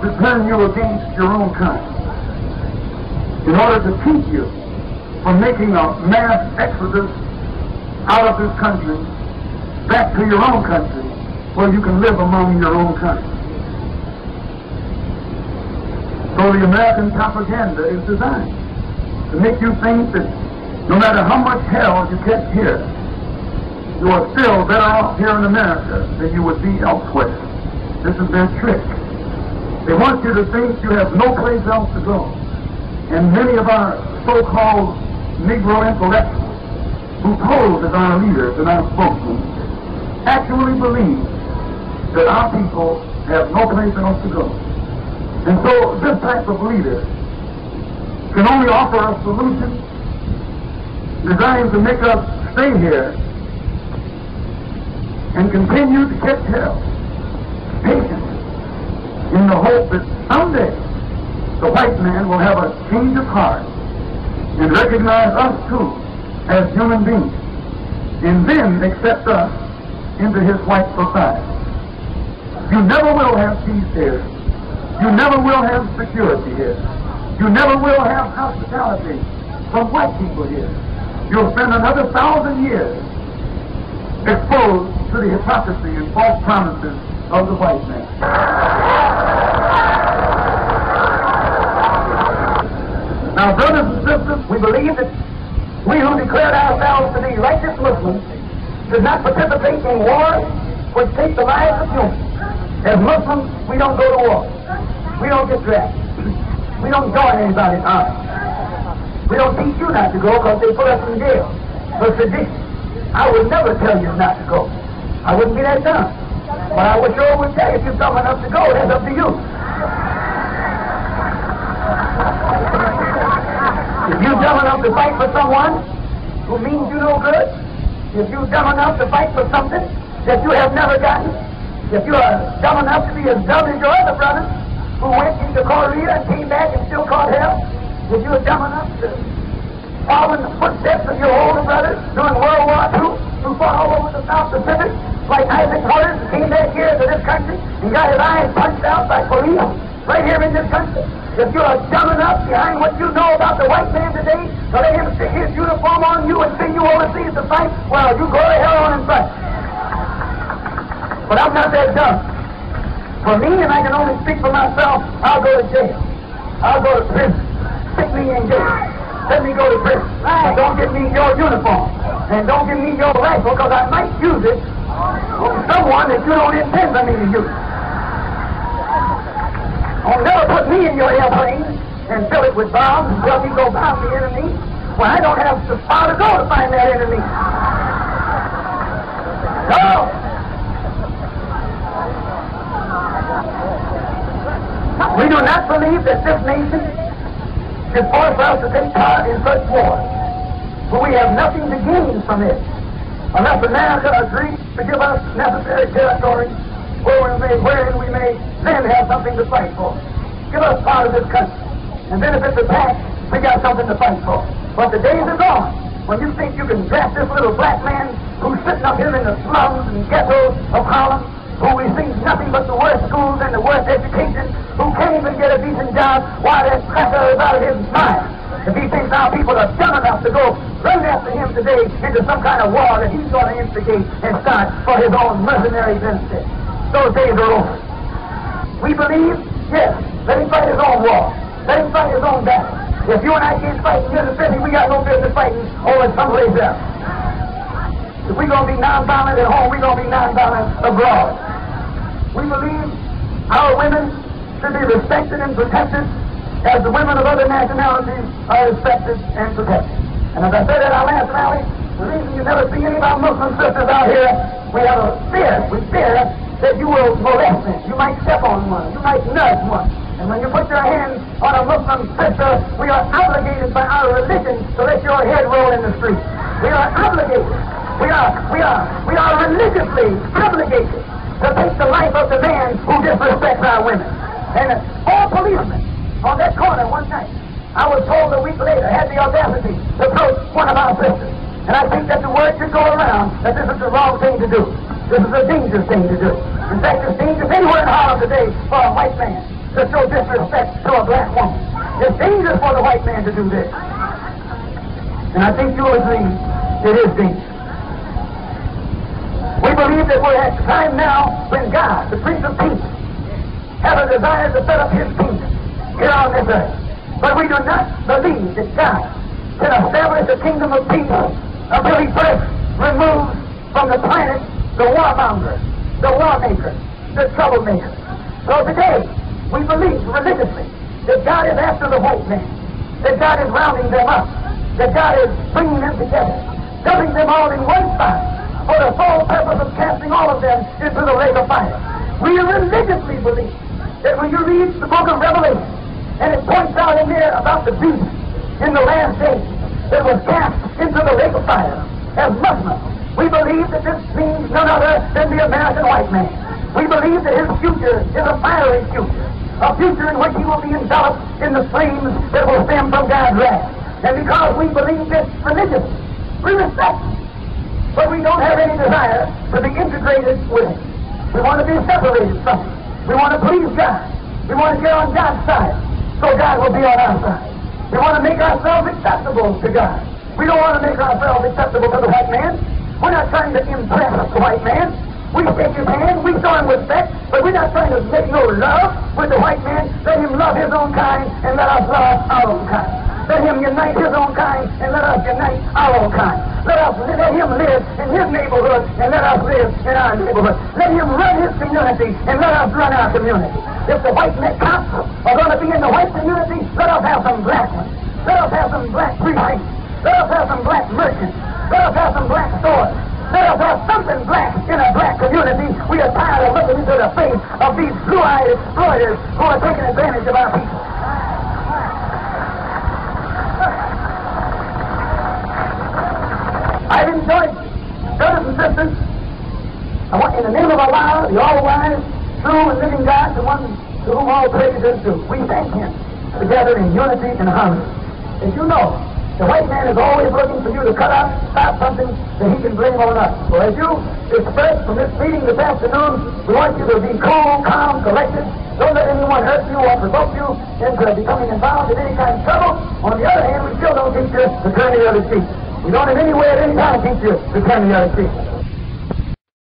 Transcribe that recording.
to turn you against your own kind, in order to keep you from making a mass exodus out of this country back to your own country where you can live among your own kind. So the American propaganda is designed to make you think that no matter how much hell you catch here, you are still better off here in America than you would be elsewhere. This is their trick. They want you to think you have no place else to go. And many of our so-called Negro intellectuals, who pose as our leaders and our spokesmen, actually believe that our people have no place else to go. And so this type of leader can only offer a solution designed to make us stay here and continue to catch hell patiently in the hope that someday the white man will have a change of heart and recognize us too as human beings, and then accept us into his white society. You never will have peace here. You never will have security here. You never will have hospitality from white people here. You'll spend another 1,000 years exposed to the hypocrisy and false promises of the white man. Now, brothers and sisters, we believe that we who declared ourselves to be righteous Muslims should not participate in wars which take the lives of humans. As Muslims, we don't go to war. We don't get drafted. We don't join anybody's army. We don't teach you not to go because they put us in jail for sedition. I would never tell you not to go. I wouldn't be that dumb. But I would sure would tell you if you're dumb enough to go, that's up to you. If you're dumb enough to fight for someone who means you no good, if you're dumb enough to fight for something that you have never gotten, if you are dumb enough to be as dumb as your other brothers who went into Korea and came back and still caught hell, if you're dumb enough to follow in the footsteps of your older brothers during World War II who fought all over the South Pacific, like Isaac Waters, who came back here to this country and got his eyes punched out by police right here in this country, if you are dumb enough behind what you know about the white man today to let him stick his uniform on you and send you overseas to fight, well, you go to hell on and fight. But I'm not that dumb. For me, and I can only speak for myself, I'll go to jail. I'll go to prison. Stick me in jail. Let me go to prison. But don't give me your uniform. And don't give me your rifle, because I might use it on someone that you don't intend for me to use. Don't never put me in your airplane and fill it with bombs and tell me to go bomb the enemy when I don't have the power to go to find that enemy. No! We do not believe that this nation should force us to take part in such wars, for we have nothing to gain from it, unless America agrees to give us necessary territory wherein we may then have something to fight for. Give us part of this country, and then if it's attacked, we got something to fight for. But the days are gone when you think you can draft this little black man who's sitting up here in the slums and ghettos of Harlem, who receives nothing but the worst schools and the worst education, who can't even get a decent job while that cracker is out of his mind. If he thinks our people are dumb enough to go run after him today into some kind of war that he's going to instigate and start for his own mercenary benefit, those days are over. We believe, yes, let him fight his own war. Let him fight his own battle. If you and I can't fight in the city, we got no business fighting over someplace else. If we're going to be nonviolent at home, we're going to be nonviolent abroad. We believe our women should be respected and protected as the women of other nationalities are respected and protected. And as I said at our last rally, the reason you never see any of our Muslim sisters out here, we have a fear. We fear that you will molest them. You might step on one. You might nudge one. And when you put your hands on a Muslim sister, we are obligated by our religion to let your head roll in the street. We are obligated. We are religiously obligated to take the life of the man who disrespects our women. And all policemen on that corner one night, I was told a week later, had the audacity to approach one of our sisters. And I think that the word should go around that this is the wrong thing to do. This is a dangerous thing to do. In fact, it's dangerous anywhere in Harlem today for a white man to show disrespect to a black woman. It's dangerous for the white man to do this. And I think you'll agree it is dangerous. We believe that we're at a time now when God, the Prince of Peace, has a desire to set up his kingdom here on this earth. But we do not believe that God can establish a kingdom of peace until he first removes from the planet the warmongers, the war makers, the troublemakers. So today, we believe religiously that God is after the white man, that God is rounding them up, that God is bringing them together, dumping them all in one spot for the sole purpose of casting all of them into the lake of fire. We religiously believe that when you read the book of Revelation, and it points out in there about the beast in the last days that was cast into the lake of fire as Muslims, we believe that this means none other than the American white man. We believe that his future is a fiery future, a future in which he will be enveloped in the flames that will stem from God's wrath. And because we believe this religiously, we respect it, but we don't have any desire to be integrated with it. We want to be separated from it. We want to please God. We want to get on God's side, so God will be on our side. We want to make ourselves acceptable to God. We don't want to make ourselves acceptable to the white man. We're not trying to impress the white man. We shake his hand, we show him respect, but we're not trying to make no love with the white man. Let him love his own kind, and let us love our own kind. Let him unite his own kind, and let us unite our own kind. Let him live in his neighborhood, and let us live in our neighborhood. Let him run his community, and let us run our community. If the white men cops are going to be in the white community, let us have some black ones. Let us have some black precincts. Let us have some black merchants. Let us have some black stores. Let us have something black in a black community. We are tired of looking into the face of these blue-eyed exploiters who are taking advantage of our people. I've enjoyed, brothers and sisters, I want, in the name of Allah, the all-wise, true and living God, the one to whom all praise is due, we thank him together in unity and harmony. As you know, the white man is always looking for you to cut out, stop something that he can blame on us. So as you expressed from this meeting this afternoon, we want you to be cool, calm, collected. Don't let anyone hurt you or provoke you into becoming involved in any kind of trouble. On the other hand, we still don't teach you to turn the other cheek. We don't in any way at any time teach you to turn the other cheek.